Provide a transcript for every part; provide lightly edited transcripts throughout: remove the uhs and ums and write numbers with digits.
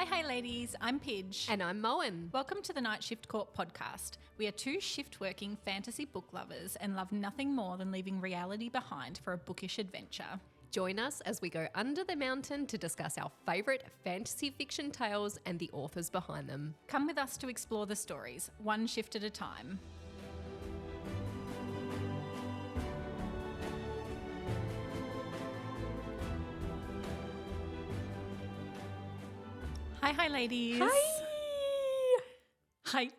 Hi ladies, I'm Pidge. And I'm Moen. Welcome to the Night Shift Court podcast. We are two shift-working fantasy book lovers and love nothing more than leaving reality behind for a bookish adventure. Join us as we go under the mountain to discuss our favourite fantasy fiction tales and the authors behind them. Come with us to explore the stories, one shift at a time. Hi ladies. Hi! Hi.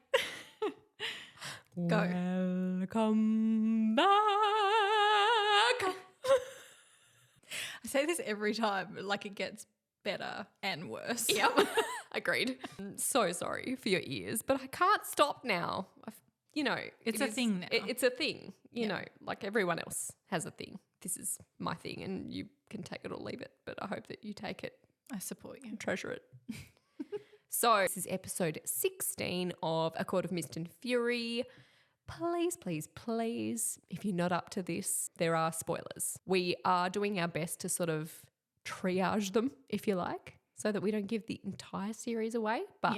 Go. Welcome back. I say this every time, like it gets better and worse. Yep. Agreed. I'm so sorry for your ears, but I can't stop now. It's a thing now. It's a thing, you know, like everyone else has a thing. This is my thing and you can take it or leave it, but I hope that you take it. I support you. And treasure it. So this is episode 16 of A Court of Mist and Fury. Please, please, please, if you're not up to this, there are spoilers. We are doing our best to sort of triage them, if you like, so that we don't give the entire series away, but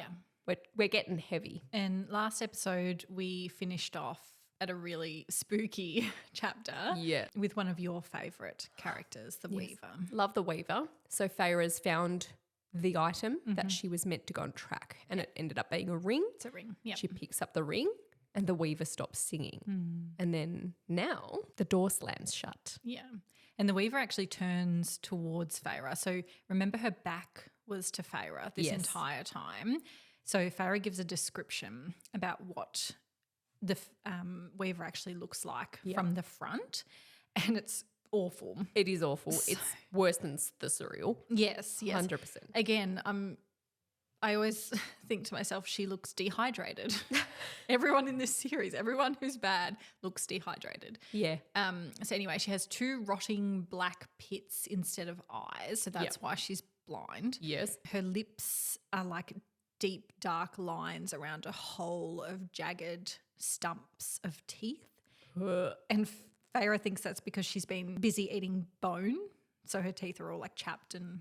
we're getting heavy. And last episode, we finished off at a really spooky chapter with one of your favourite characters, the Weaver. Love the Weaver. So Feyre's found the item that she was meant to go and track, and it ended up being a ring. It's a ring, yeah. She picks up the ring and the Weaver stops singing. And then now the door slams shut. Yeah. And the Weaver actually turns towards Feyre. So remember, her back was to Feyre this entire time. So Feyre gives a description about what the Weaver actually looks like from the front, and it's awful. It is awful. It's worse than the surreal. Yes. 100%. Again, I always think to myself, she looks dehydrated. Everyone in this series, everyone who's bad looks dehydrated. Yeah. So anyway, she has two rotting black pits instead of eyes, so that's why she's blind. Yes. Her lips are like deep, dark lines around a hole of jagged stumps of teeth. And Feyre thinks that's because she's been busy eating bone, so her teeth are all like chapped and,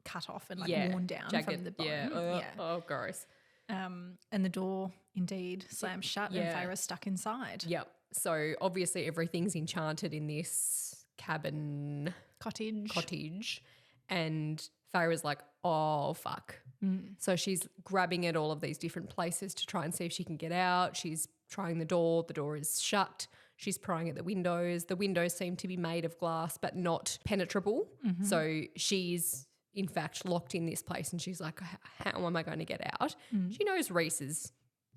cut off and worn down from the bone. Oh, gross. And the door indeed slams shut and Feyre's stuck inside. Yep. So obviously everything's enchanted in this cottage. And Feyre's like, oh, fuck. So she's grabbing at all of these different places to try and see if she can get out. She's trying the door. The door is shut. She's prying at the windows. The windows seem to be made of glass but not penetrable. So she's in fact locked in this place and she's like, how am I going to get out? She knows Rhys is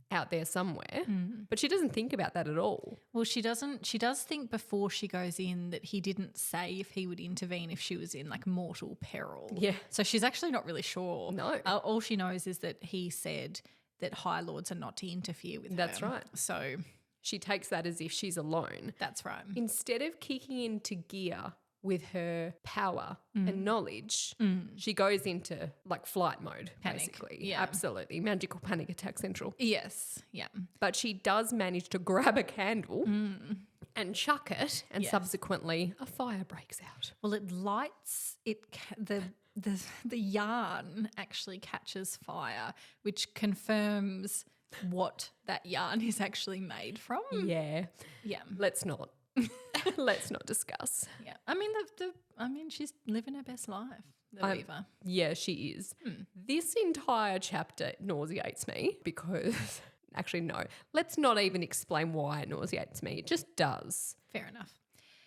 out there somewhere, but she doesn't think about that at all. Well, she doesn't. She does think before she goes in that he didn't say if he would intervene if she was in like mortal peril. Yeah. So she's actually not really sure. No. All she knows is that he said that High Lords are not to interfere with her. That's right. So she takes that as if she's alone. That's right. Instead of kicking into gear with her power and knowledge, she goes into like flight mode, Panic. Basically. Yeah. Absolutely. Magical panic attack central. Yes. Yeah. But she does manage to grab a candle and chuck it, and subsequently a fire breaks out. Well, it lights the yarn actually catches fire, which confirms what that yarn is actually made from. Yeah. Yeah. Let's not discuss. Yeah. I mean, she's living her best life, the Weaver. Yeah, she is. This entire chapter nauseates me because actually, no, let's not even explain why it nauseates me. It just does. Fair enough.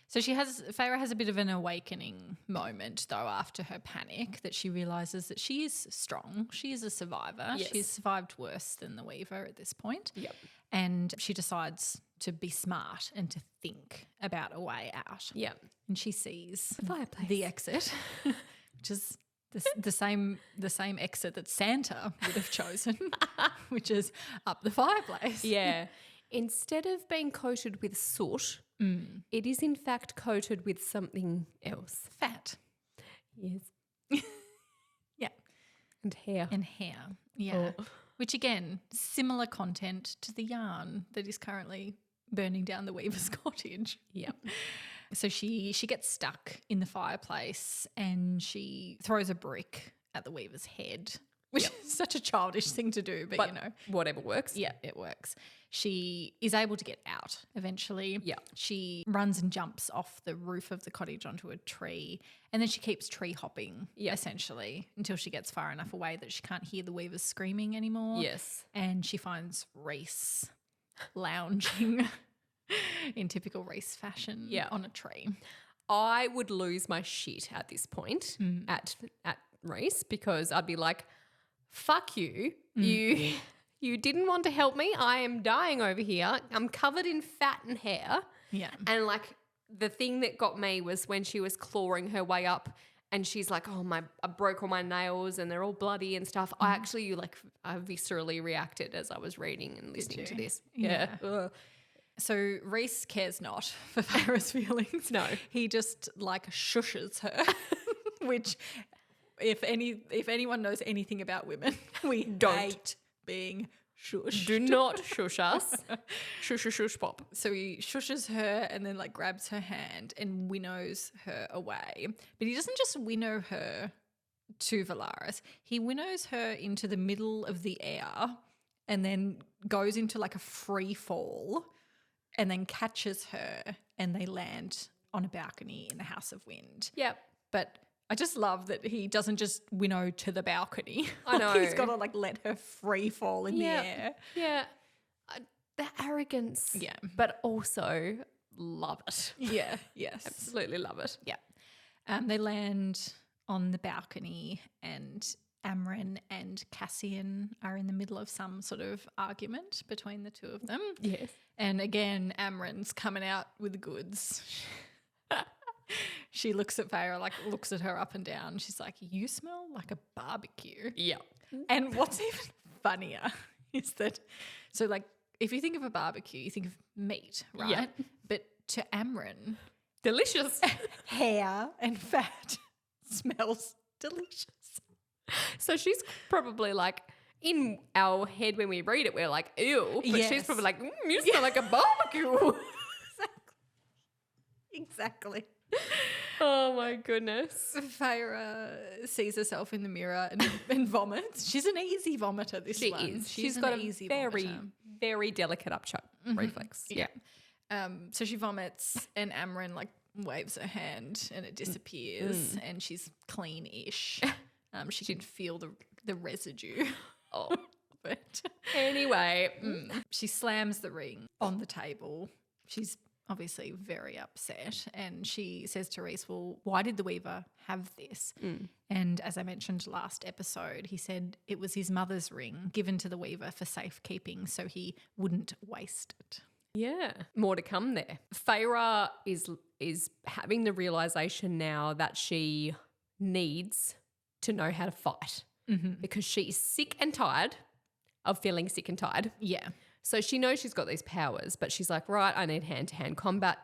So Feyre has a bit of an awakening moment though after her panic, that she realises that she is strong. She is a survivor. Yes. She's survived worse than the Weaver at this point. Yep. And she decides to be smart and to think about a way out. Yeah. And she sees fireplace. the exit, which is the same exit that Santa would have chosen, which is up the fireplace. Yeah. Instead of being coated with soot, it is in fact coated with something else. Fat. Yes. Yeah. And hair. Yeah. Oh. Which again, similar content to the yarn that is currently burning down the Weaver's cottage. Yep. So she gets stuck in the fireplace and she throws a brick at the Weaver's head, which is such a childish thing to do, but you know. Whatever works. Yeah, it works. She is able to get out eventually. Yeah. She runs and jumps off the roof of the cottage onto a tree, and then she keeps tree hopping essentially until she gets far enough away that she can't hear the Weavers screaming anymore. Yes. And she finds Rhys lounging in typical Rhys fashion on a tree. I would lose my shit at this point at Rhys, because I'd be like, fuck you. You didn't want to help me. I am dying over here. I'm covered in fat and hair. Yeah. And like the thing that got me was when she was clawing her way up and she's like, oh, I broke all my nails and they're all bloody and stuff. I actually I viscerally reacted as I was reading and listening to this. Yeah. So Rhys cares not for Farah's feelings. No. He just like shushes her, which if anyone knows anything about women, we Don't. hate being shushed. Do not shush us. Shush, shush, shush, pop. So he shushes her and then like grabs her hand and winnows her away. But he doesn't just winnow her to Valaris. He winnows her into the middle of the air and then goes into like a free fall and then catches her and they land on a balcony in the House of Wind. Yep. But I just love that he doesn't just winnow to the balcony. I know. He's got to like let her free fall in the air. Yeah. The arrogance. Yeah. But also love it. Yeah, yes. Absolutely love it. Yeah. They land on the balcony and Amren and Cassian are in the middle of some sort of argument between the two of them. Yes. And again, Amren's coming out with the goods. She looks at Farah, like looks at her up and down. She's like, you smell like a barbecue. Yeah. And what's even funnier is that, so like if you think of a barbecue, you think of meat, right? Yeah. But to Amren, Delicious. hair and fat smells delicious. So she's probably like, in our head when we read it, we're like, ew. But she's Yes. probably like, you smell like a barbecue. Exactly. Oh my goodness. Farah sees herself in the mirror and vomits. She's an easy vomiter, this She one. is. She's She's an got easy a very, vomiter. very delicate upchuck reflex. Yeah. So she vomits and Amren like waves her hand and it disappears and she's clean-ish. She can feel the residue. Oh. But Anyway. she slams the ring on the table. She's obviously very upset and she says to Rhys, well, why did the Weaver have this? And as I mentioned last episode, he said it was his mother's ring given to the Weaver for safekeeping so he wouldn't waste it. Yeah. More to come there. Feyre is having the realization now that she needs to know how to fight because she's sick and tired of feeling sick and tired. Yeah. So she knows she's got these powers, but she's like, right, I need hand-to-hand combat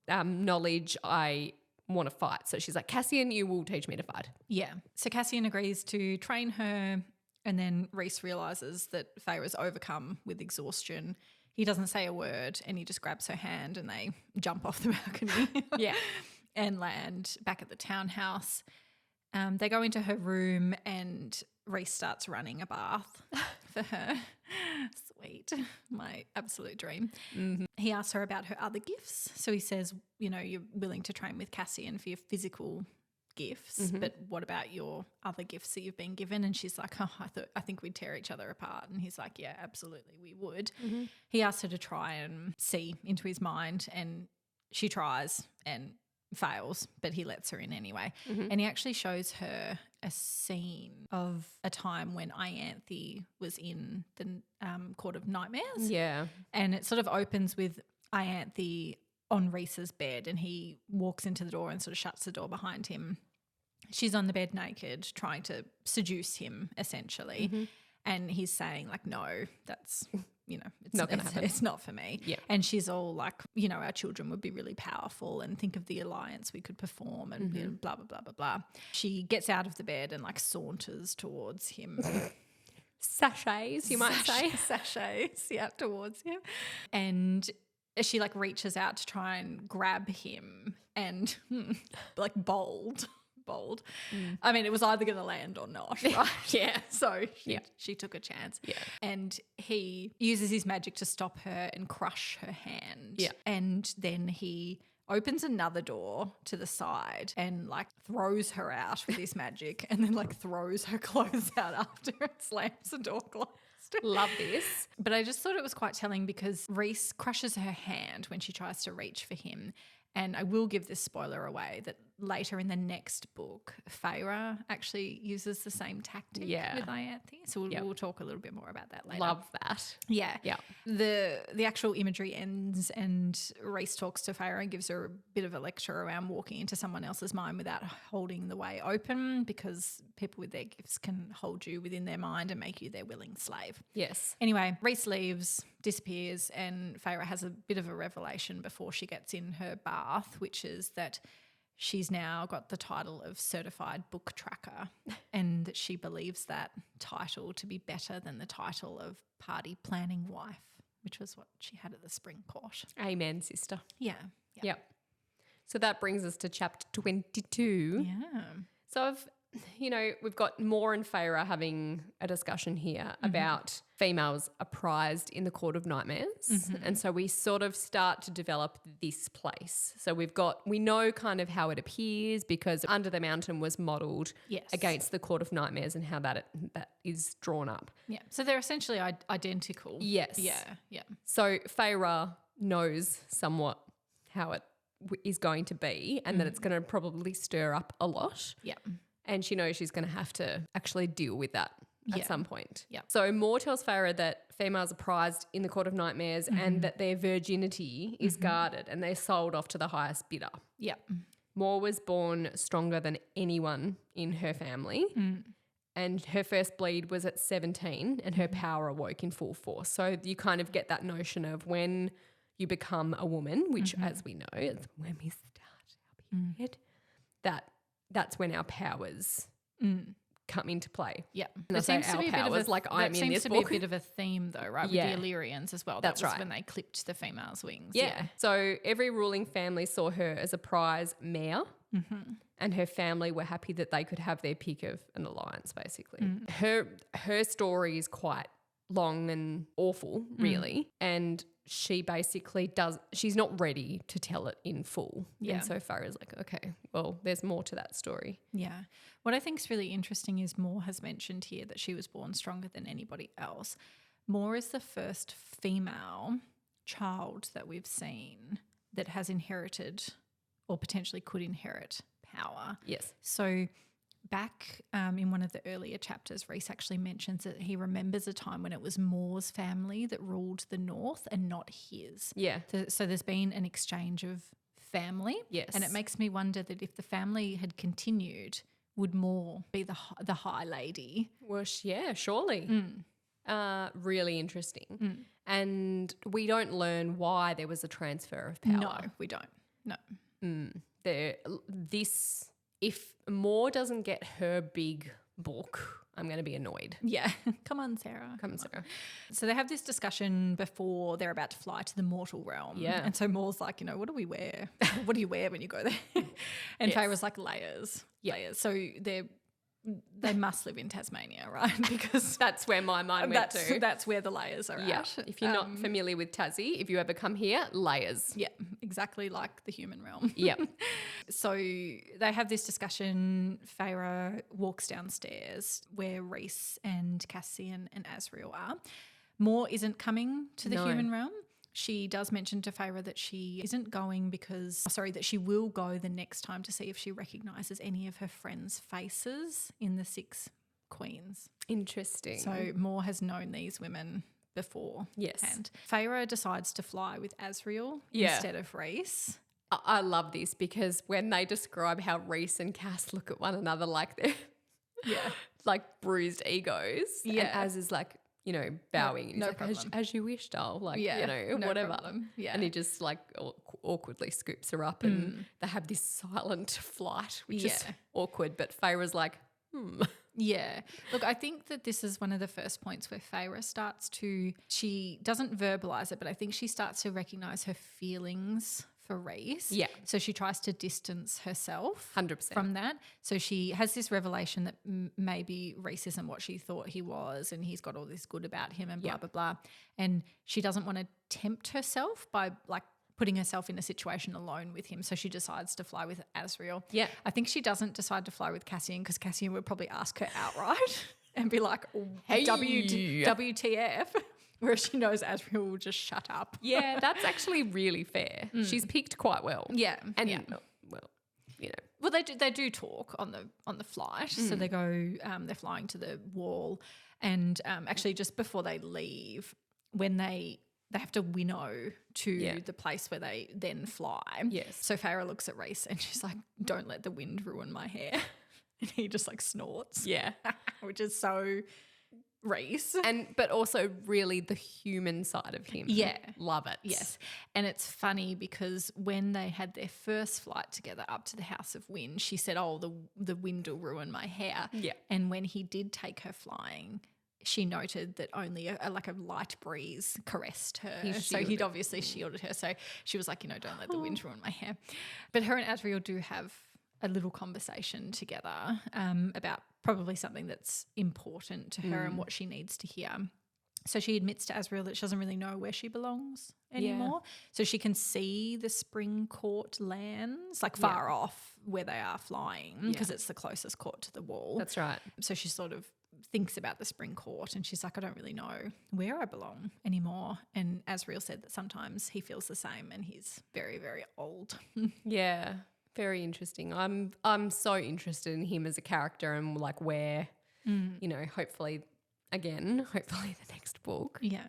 knowledge. I want to fight. So she's like, Cassian, you will teach me to fight. Yeah. So Cassian agrees to train her and then Rhys realises that Feyre's overcome with exhaustion. He doesn't say a word and he just grabs her hand and they jump off the balcony. Yeah. And land back at the townhouse. They go into her room and Rhys starts running a bath for her. Sweet. My absolute dream. He asks her about her other gifts. So he says, you know, you're willing to train with Cassian for your physical gifts, but what about your other gifts that you've been given? And she's like, oh, I think we'd tear each other apart. And he's like, yeah, absolutely, we would. He asks her to try and see into his mind and she tries and fails, but he lets her in anyway. And he actually shows her a scene of a time when Ianthe was in the Court of Nightmares. Yeah. And it sort of opens with Ianthe on Rhys's bed and he walks into the door and sort of shuts the door behind him. She's on the bed naked trying to seduce him essentially. And he's saying like, no, that's, you know, it's Not gonna happen. It's not for me. Yeah. And she's all like, you know, our children would be really powerful and think of the alliance we could perform and you know, blah, blah, blah, blah, blah. She gets out of the bed and like saunters towards him. Sachets, you might say. Sachets, yeah, towards him. And she like reaches out to try and grab him and like bold bold. I mean, it was either going to land or not, right? Yeah. So she took a chance. Yeah. And he uses his magic to stop her and crush her hand. Yeah. And then he opens another door to the side and like throws her out with his magic and then like throws her clothes out after and slams the door closed. Love this. But I just thought it was quite telling because Rhys crushes her hand when she tries to reach for him. And I will give this spoiler away that later in the next book, Feyre actually uses the same tactic with Ianthe. So we'll talk a little bit more about that later. Love that. Yeah. Yeah. The actual imagery ends and Rhys talks to Feyre and gives her a bit of a lecture around walking into someone else's mind without holding the way open because people with their gifts can hold you within their mind and make you their willing slave. Yes. Anyway, Rhys leaves, disappears, and Feyre has a bit of a revelation before she gets in her bath, which is that she's now got the title of Certified Book Tracker and that she believes that title to be better than the title of Party Planning Wife, which was what she had at the Spring Court. Amen, sister. Yeah. Yep. So that brings us to chapter 22. Yeah. So we've got Moore and Feyre having a discussion here about females are prized in the Court of Nightmares. And so we sort of start to develop this place. So we know kind of how it appears because Under the Mountain was modelled against the Court of Nightmares and how that is drawn up. Yeah. So they're essentially identical. Yes. Yeah. So Feyre knows somewhat how it is going to be and that it's going to probably stir up a lot. Yeah. And she knows she's going to have to actually deal with that at some point. Yeah. So Moore tells Feyre that females are prized in the Court of Nightmares and that their virginity is guarded and they're sold off to the highest bidder. Yeah. Moore was born stronger than anyone in her family and her first bleed was at 17 and her power awoke in full force. So you kind of get that notion of when you become a woman, which as we know, it's when we start our period, that's when our powers come into play. Yeah. And I say our powers like I'm in this book. That seems to be a bit of a theme though, right? With the Illyrians as well. That's that was right. when they clipped the females' wings. Yeah. So every ruling family saw her as a prize mare and her family were happy that they could have their pick of an alliance basically. Her story is quite long and awful really and she basically she's not ready to tell it in full. Yeah. And so far as like, okay, well, there's more to that story. Yeah. What I think is really interesting is Moore has mentioned here that she was born stronger than anybody else. Moore is the first female child that we've seen that has inherited or potentially could inherit power. Yes. So back in one of the earlier chapters, Rhys actually mentions that he remembers a time when it was Moore's family that ruled the North and not his. Yeah. So there's been an exchange of family. Yes. And it makes me wonder that if the family had continued, would Moore be the high lady? Well, yeah, surely. Really interesting. And we don't learn why there was a transfer of power. No, we don't. No. If Moore doesn't get her big book, I'm going to be annoyed. Yeah. Come on, Sarah. Come on, Sarah. So they have this discussion before they're about to fly to the mortal realm. Yeah. And so Moore's like, what do we wear? What do you wear when you go there? And Feyre's like, layers. Yeah. Layers. So they must live in Tasmania, right? Because that's where my mind went to. That's where the layers are at. If you're not familiar with Tassie, if you ever come here, layers. Yeah, exactly like the human realm. Yeah. So they have this discussion. Feyre walks downstairs where Rhys and Cassian and Asriel are. Moore isn't coming to the human realm. She does mention to Feyre that she isn't going that she will go the next time to see if she recognises any of her friends' faces in the 6 queens. Interesting. So Moore has known these women before. Yes. And Feyre decides to fly with Asriel instead of Rhys. I love this because when they describe how Rhys and Cass look at one another like they're like bruised egos. Yeah. And Az is like, bowing. No He's like, problem. as you wish, doll. Like, no whatever. problem. Yeah. And he just like awkwardly scoops her up and they have this silent flight, which is awkward. But Feyre's like, Yeah. Look, I think that this is one of the first points where Feyre she doesn't verbalise it, but I think she starts to recognise her feelings for Rhys. Yeah. So she tries to distance herself 100%. from that. So she has this revelation that maybe Rhys isn't what she thought he was and he's got all this good about him and blah, blah, blah. And she doesn't want to tempt herself by like putting herself in a situation alone with him. So she decides to fly with Asriel. Yeah. I think she doesn't decide to fly with Cassian because Cassian would probably ask her outright and be like, Hey. WTF. Whereas she knows Asriel will just shut up. Yeah, that's actually really fair. She's picked quite well. Yeah. And, yeah. well, you know. Well, they do talk on the flight. So they go, they're flying to the wall. And actually just before they leave, when they have to winnow to the place where they then fly. Yes. So Farah looks at Rhys and she's like, don't let the wind ruin my hair. And he just like snorts. Yeah. Which is so Rhys. But also really the human side of him. Yeah. Love it. Yes. And it's funny because when they had their first flight together up to the House of Wind, she said, oh, the wind will ruin my hair. Yeah. And when he did take her flying, she noted that only a light breeze caressed her. So he'd obviously shielded her. So she was like, don't let the wind ruin my hair. But her and Asriel do have a little conversation together about probably something that's important to her and what she needs to hear. So she admits to Asriel that she doesn't really know where she belongs anymore. So she can see the Spring Court lands, like far off where they are flying because it's the closest court to the wall. That's right. So she sort of thinks about the Spring Court and she's like, I don't really know where I belong anymore. And Asriel said that sometimes he feels the same and he's very, very old. Yeah. Very interesting. I'm so interested in him as a character and like where, hopefully the next book. Yeah.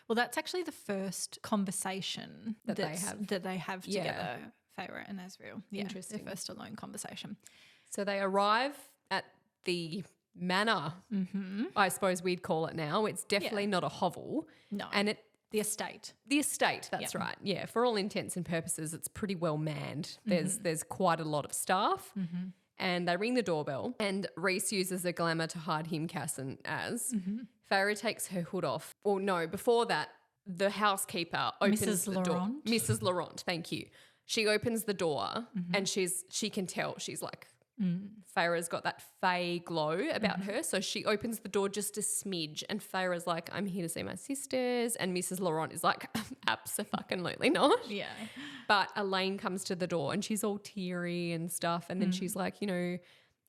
Well, that's actually the first conversation that they have together, Farah and Asriel. Yeah, Interesting. Their first alone conversation. So they arrive at the manor, I suppose we'd call it now. It's definitely not a hovel. No. And the estate. The estate, that's right. Yeah, for all intents and purposes, it's pretty well manned. There's quite a lot of staff. And they ring the doorbell and Rhys uses a glamour to hide him, Cass and Az. Farah takes her hood off. Or no, before that, the housekeeper opens the door. Mrs. Laurent, thank you. She opens the door and she can tell. She's like, Farah's got that fae glow about her. So she opens the door just a smidge and Farah's like, I'm here to see my sisters. And Mrs. Laurent is like, abso-fucking-lutely not. Yeah. But Elaine comes to the door and she's all teary and stuff. And then she's like, and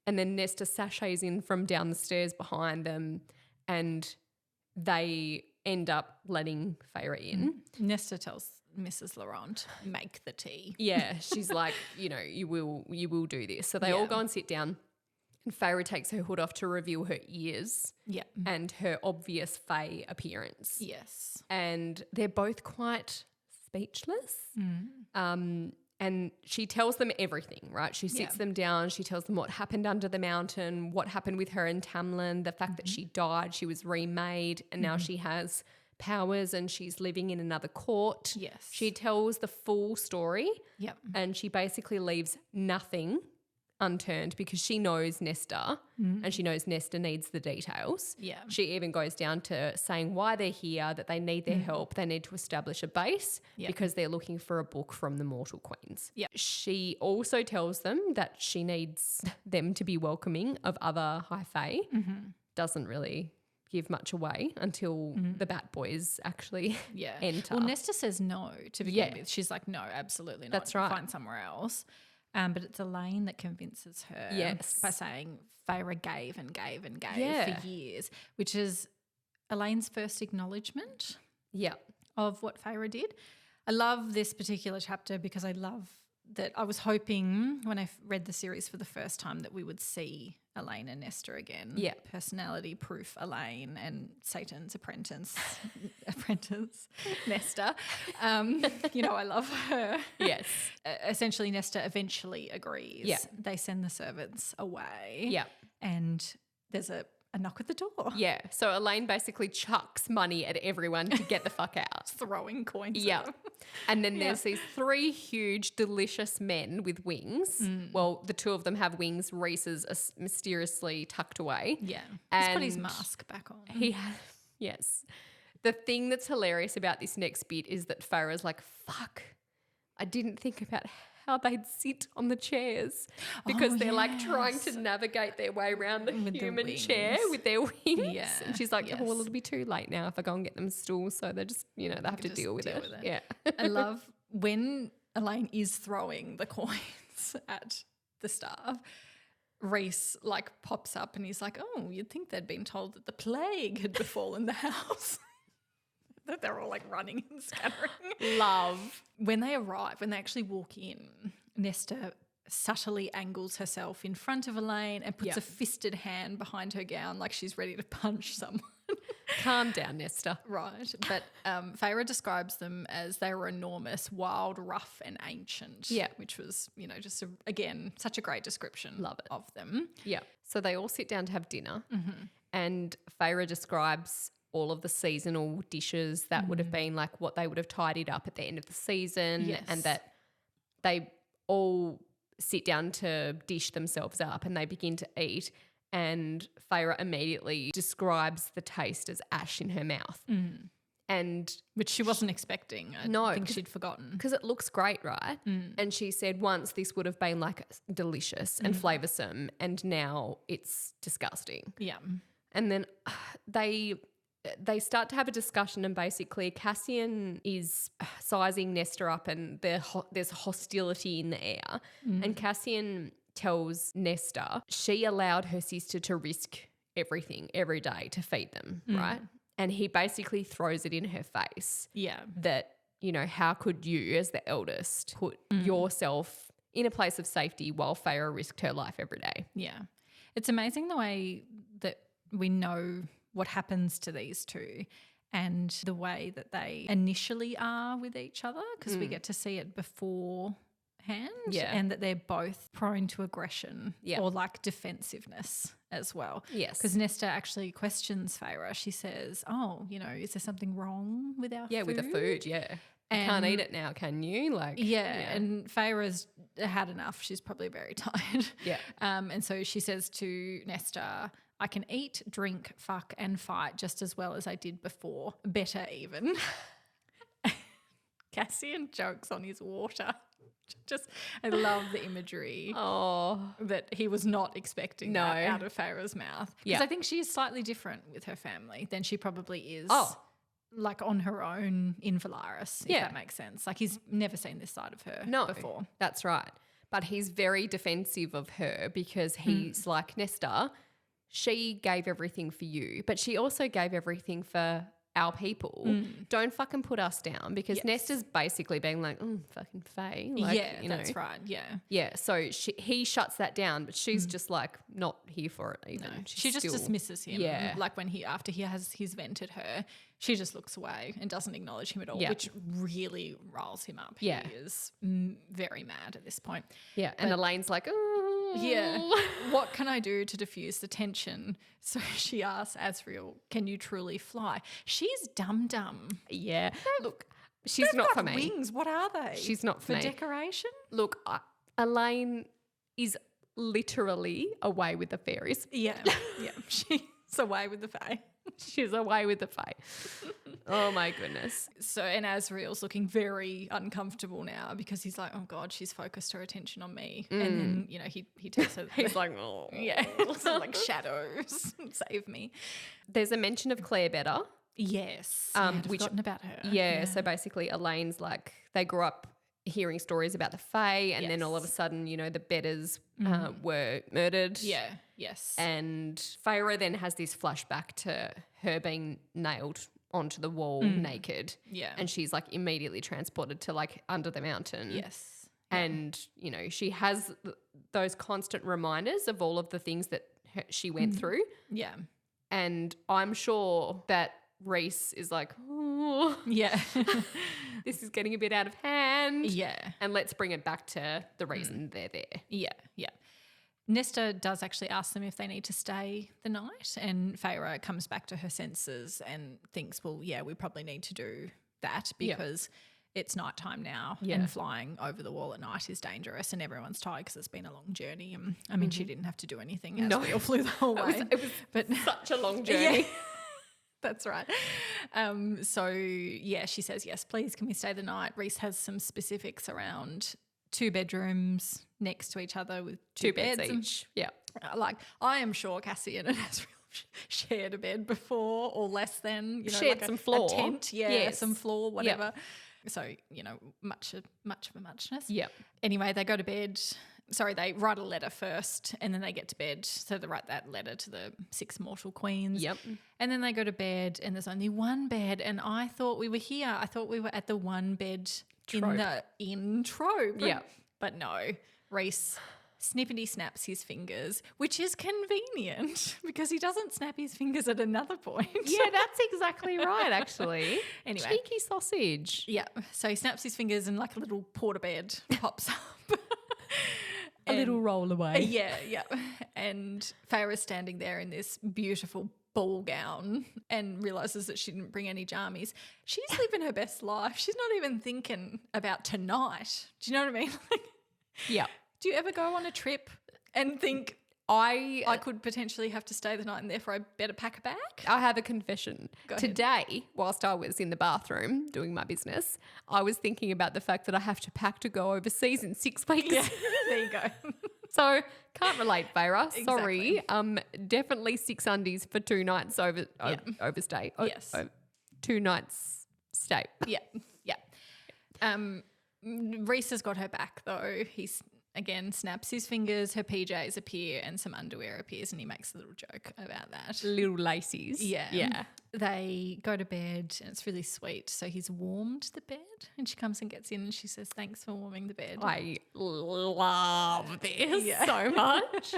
then Nesta sachets in from down the stairs behind them and they end up letting Farah in. Nesta tells Mrs. Laurent, make the tea. Yeah, she's like, you will do this. So they all go and sit down and Farah takes her hood off to reveal her ears and her obvious fae appearance. Yes. And they're both quite speechless. And she tells them everything, right? She sits them down. She tells them what happened under the mountain, what happened with her and Tamlin, the fact that she died, she was remade, and now she has powers and she's living in another court. Yes. She tells the full story. Yep. And she basically leaves nothing unturned because she knows Nesta and she knows Nesta needs the details. Yeah. She even goes down to saying why they're here, that they need their help, they need to establish a base because they're looking for a book from the Mortal Queens. Yeah. She also tells them that she needs them to be welcoming of other high fae. Doesn't really give much away until the Bat Boys actually enter. Well, Nesta says no to begin with. She's like, no, absolutely not. That's right. Find somewhere else. But it's Elaine that convinces her by saying Farah gave and gave and gave for years, which is Elaine's first acknowledgement of what Farah did. I love this particular chapter because I love that I was hoping when I read the series for the first time that we would see Elaine and Nesta again. Yeah. Personality proof Elaine and Satan's apprentice Nesta. I love her. Yes. Essentially Nesta eventually agrees. Yeah. They send the servants away. Yeah. And there's a knock at the door. Yeah. So Elaine basically chucks money at everyone to get the fuck out. Throwing coins Yeah. at them. And then there's these three huge, delicious men with wings. Well, the two of them have wings. Rhys is mysteriously tucked away. Yeah. He's put his And mask back on. He has, yes. The thing that's hilarious about this next bit is that Farah's like, fuck, I didn't think about how they'd sit on the chairs because they're like trying to navigate their way around the With the human chair wings. with their wings. Yeah, And she's like, well, yes. it'll be too late now if I go and get them stools. So they just, they have to just deal with deal it. with it. Yeah. I love when Elaine is throwing the coins at the staff. Rhys like pops up and he's like, oh, you'd think they'd been told that the plague had befallen the house. That they're all like running and scattering. Love. When they arrive, when they actually walk in, Nesta subtly angles herself in front of Elaine and puts a fisted hand behind her gown like she's ready to punch someone. Calm down, Nesta. Right. But Feyre describes them as they were enormous, wild, rough and ancient. Yeah. Which was, just, again, such a great description Love it. of them. Yeah. So they all sit down to have dinner and Feyre describes all of the seasonal dishes that would have been like what they would have tidied up at the end of the season and that they all sit down to dish themselves up and they begin to eat and Feyre immediately describes the taste as ash in her mouth. And which she wasn't expecting. I think she'd forgotten. Because it looks great, right? And she said once this would have been like delicious and flavoursome and now it's disgusting. Yeah. And then they start to have a discussion and basically Cassian is sizing Nesta up and there's hostility in the air. And Cassian tells Nesta she allowed her sister to risk everything every day to feed them, right? And he basically throws it in her face. Yeah. That, how could you as the eldest put yourself in a place of safety while Feyre risked her life every day? Yeah. It's amazing the way that we know what happens to these two and the way that they initially are with each other because we get to see it beforehand and that they're both prone to aggression or like defensiveness as well. Yes. Because Nesta actually questions Feyre. She says, is there something wrong with our food? Yeah, with the food, yeah. You can't eat it now, can you? And Feyre's had enough. She's probably very tired. Yeah. And so she says to Nesta, I can eat, drink, fuck and fight just as well as I did before. Better even. Cassian jokes on his water. I love the imagery that he was not expecting that out of Feyre's mouth. Because I think she is slightly different with her family than she probably is like on her own in Valaris, if that makes sense. Like he's never seen this side of her before. That's right. But he's very defensive of her because he's like, Nesta, she gave everything for you, but she also gave everything for our people. Don't fucking put us down because Nesta's basically being like, fucking Faye. Like, that's right. Yeah. Yeah. So he shuts that down, but she's just like not here for it even. No, she just dismisses him. Yeah. Like after he's vented her, she just looks away and doesn't acknowledge him at all, which really riles him up. Yeah. He is very mad at this point. Yeah. And Elaine's like, yeah. What can I do to diffuse the tension? So she asks Asriel, can you truly fly? She's dumb. Yeah. Look, she's not for me. Wings. What are they? She's not for me. Decoration? Look, Elaine is literally away with the fairies. Yeah. Yeah. She's away with the fae. She's away with the fae. Oh my goodness. So, and Asriel's looking very uncomfortable now because he's like, oh God, she's focused her attention on me. And then, he tells her. He's like, oh. Yeah. Like shadows, save me. There's a mention of Claire Better. Yes. I'd forgotten about her. Yeah. So basically Elaine's like, they grew up hearing stories about the fae and then all of a sudden, the Betters were murdered. Yeah. Yes. And Feyre then has this flashback to her being nailed onto the wall naked. Yeah. And she's like immediately transported to like under the mountain. Yes. And, she has those constant reminders of all of the things that she went through. Yeah. And I'm sure that Rhys is like, oh, yeah, this is getting a bit out of hand. Yeah. And let's bring it back to the reason they're there. Yeah. Yeah. Nesta does actually ask them if they need to stay the night, and Feyre comes back to her senses and thinks, well, yeah, we probably need to do that because it's nighttime now and flying over the wall at night is dangerous and everyone's tired because it's been a long journey. I mean, she didn't have to do anything as we all flew the whole way. It was but such a long journey. That's right. So, yeah, she says, yes, please, can we stay the night? Rhys has some specifics around 2 bedrooms next to each other with 2 beds beds each. Yeah. Like, I am sure Cassie and has shared a bed before or less than, Shared like some floor. a tent, Yes. some floor, whatever. So, much of a muchness. Yep. Anyway, they go to bed. Sorry, they write a letter first and then they get to bed. So they write that letter to the 6 mortal queens. Yep. And then they go to bed and there's only one bed. And I thought we were here. I thought we were at the one bed Trope. in trope. Yeah. But no, Rhys snippety snaps his fingers, which is convenient because he doesn't snap his fingers at another point. Yeah, that's exactly right, actually. Anyway. Cheeky sausage. Yeah. So he snaps his fingers and like a little portabed pops up. A little roll away. Yeah. And Feyre's standing there in this beautiful ball gown and realises that she didn't bring any jammies. She's living her best life. She's not even thinking about tonight. Do you know what I mean? Yeah. Do you ever go on a trip and think, I could potentially have to stay the night and therefore I better pack a bag? I have a confession. Go ahead. Today, whilst I was in the bathroom doing my business, I was thinking about the fact that I have to pack to go overseas in 6 weeks. Yeah, there you go. So can't relate, Feyre. Sorry. Definitely 6 undies for 2 nights overstay. Yes. 2 nights stay. Yeah. Rhys has got her back though. He's again snaps his fingers, her PJs appear and some underwear appears and he makes a little joke about that. Little laces. Yeah. They go to bed and it's really sweet. So he's warmed the bed and she comes and gets in and she says, thanks for warming the bed. I love this so much.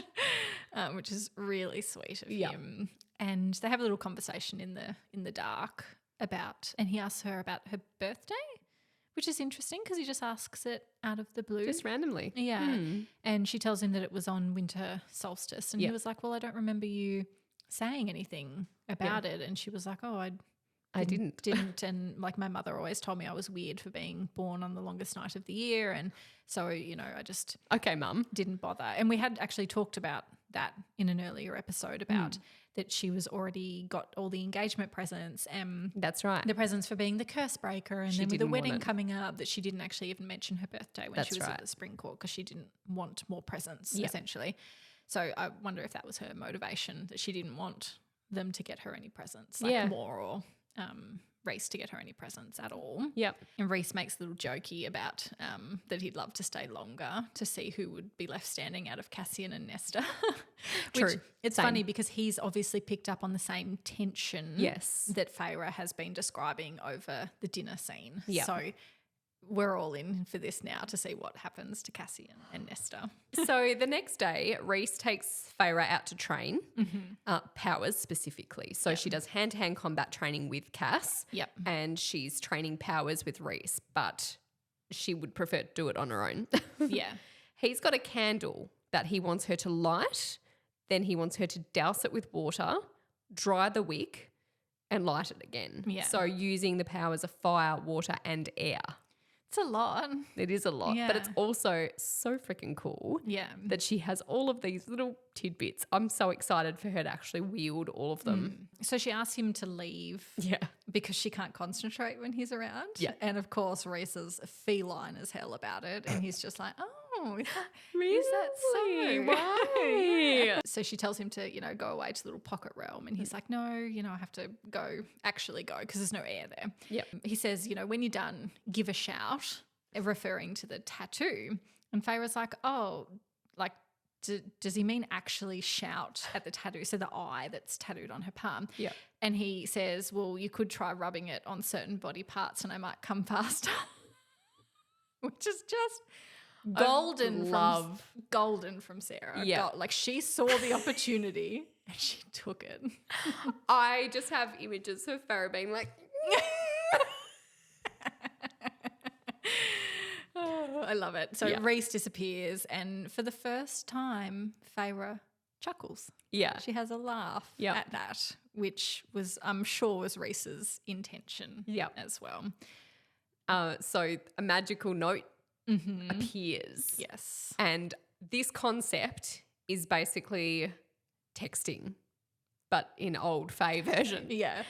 Which is really sweet of him. And they have a little conversation in the dark and he asks her about her birthday, which is interesting because he just asks it out of the blue. Just randomly. Yeah. And she tells him that it was on winter solstice. And he was like, well, I don't remember you saying anything about it. And she was like, oh, I didn't. And like my mother always told me I was weird for being born on the longest night of the year. And so, I just didn't bother. And we had actually talked about that in an earlier episode about that she was already got all the engagement presents and that's right. the presents for being the curse breaker and She then with the didn't want wedding it. coming up that she didn't actually even mention her birthday when she was at the spring court because she didn't want more presents essentially. So I wonder if that was her motivation, that she didn't want them to get her any presents more or Rhys to get her any presents at all. Yep. And Rhys makes a little jokey about that he'd love to stay longer to see who would be left standing out of Cassian and Nesta. True. It's funny because he's obviously picked up on the same tension that Feyre has been describing over the dinner scene. Yep. So we're all in for this now to see what happens to Cassian and Nesta. So the next day, Rhys takes Feyre out to train, powers specifically. So she does hand-to-hand combat training with Cass and she's training powers with Rhys, but she would prefer to do it on her own. Yeah. He's got a candle that he wants her to light, then he wants her to douse it with water, dry the wick and light it again. Yeah. So using the powers of fire, water and air. It's a lot. It is a lot, but it's also so freaking cool that she has all of these little tidbits. I'm so excited for her to actually wield all of them. So she asks him to leave because she can't concentrate when he's around. Yeah. And of course, Rhys is feline as hell about it. And he's just like, oh, is that so? Why? So she tells him to, go away to the little pocket realm. And he's like, no, I have to actually go because there's no air there. Yep. He says, when you're done, give a shout, referring to the tattoo. And Feyre's like, oh, like, does he mean actually shout at the tattoo? So the eye that's tattooed on her palm. Yeah. And he says, well, you could try rubbing it on certain body parts and I might come faster. Which is just golden from Sarah. Yeah. Like she saw the opportunity and she took it. I just have images of Feyre being like, oh, I love it. So Rhys disappears and for the first time, Feyre chuckles. Yeah. She has a laugh at that, which I'm sure was Rhys's intention as well. So a magical note appears. Yes. And this concept is basically texting, but in old Faye version. Yeah.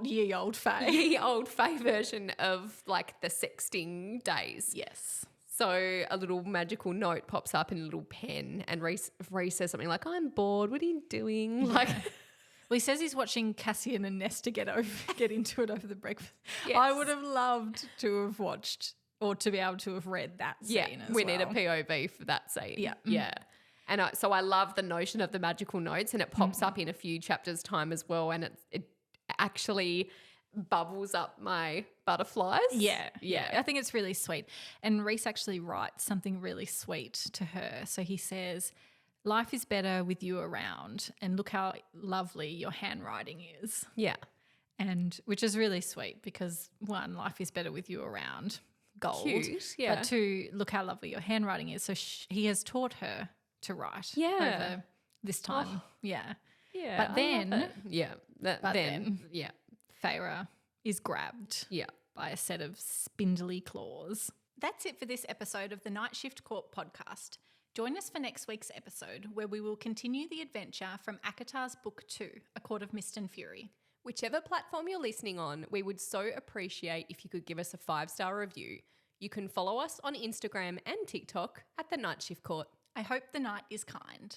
Ye old Faye. The old Faye version of like the sexting days. Yes. So a little magical note pops up in a little pen, and Rhys says something like, "I'm bored. What are you doing?" Like, Well, he says he's watching Cassian and Nesta get into it over the breakfast. Yes. I would have loved to have watched or to be able to have read that scene as we well. need a POV for that scene. Yeah. Yeah. And so I love the notion of the magical notes, and it pops up in a few chapters' time as well, and it actually bubbles up my butterflies. Yeah. I think it's really sweet. And Rhys actually writes something really sweet to her. So he says, "Life is better with you around, and look how lovely your handwriting is." Yeah. And which is really sweet because one, life is better with you around, gold. Cute, yeah. But two, look how lovely your handwriting is. So he has taught her to write over this time. Yeah. Yeah. But I love then- it. Yeah. But then- yeah. Feyre is grabbed Yeah. by a set of spindly claws. That's it for this episode of the Night Shift Corp podcast. Join us for next week's episode where we will continue the adventure from ACOTAR's Book 2, A Court of Mist and Fury. Whichever platform you're listening on, we would so appreciate if you could give us a 5-star review. You can follow us on Instagram and TikTok at The Night Shift Court. I hope the night is kind.